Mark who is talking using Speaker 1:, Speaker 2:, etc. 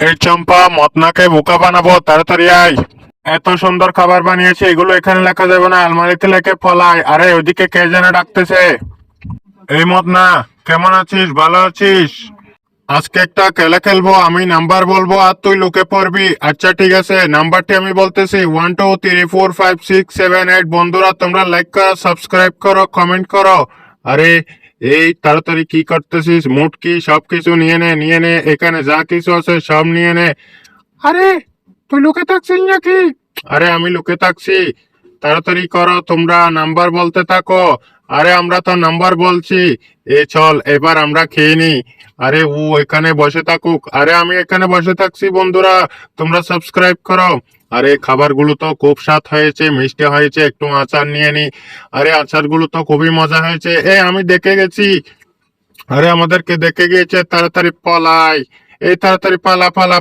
Speaker 1: এই চম্পা, মতনাকে বোকা বানাবো, তাড়াতাড়ি আয়। এত সুন্দর খাবার বানিয়েছে, এগুলো এখানে লেখা যাবে না, আলমারিতে লেখে পলাই। আরে ওইদিকে কে যেন ডাকতেছে। এই মতনা, কেমন আছিস? ভালো আছিস? আজকে একটা খেলা খেলবো, আমি নাম্বার বলবো আর তুই লুকে পড়বি। আচ্ছা ঠিক আছে, নাম্বারটি আমি বলতেছি 1 2 3 4 5 6 7 8। বন্ধুরা তোমরা লাইক করো, সাবস্ক্রাইব করো, কমেন্ট করো। আরে এই তাড়াতাড়ি কি করতেছিস? মুড কি? সবকিছু নিয়ে নে, নিয়ে নে, এখানে যা কিছু আছে সব নিয়ে নে। আরে তুই লুকে থাকছিস নাকি? আরে আমি লুকে থাকছি। তাড়াতাড়ি করো, তোমরা নাম্বার বলতে থাকো। আরে আমরা তো নাম্বার বলছি। এ চল এবার আমরা খেয়ে নি। আরে ও এখানে বসে থাকুক, আরে আমি এখানে বসে থাকছি। বন্ধুরা তোমরা সাবস্ক্রাইব করো। আরে খাবারগুলো তো খুব স্বাদ হয়েছে, মিষ্টি হয়েছে, একটু আচার নিয়ে নি। আরে আচারগুলো তো খুবই মজা হয়েছে। আমি দেখে গেছি। আরে আমাদেরকে দেখে গিয়েছে, তাড়াতাড়ি পলাই। এই তাড়াতাড়ি পালা পালা।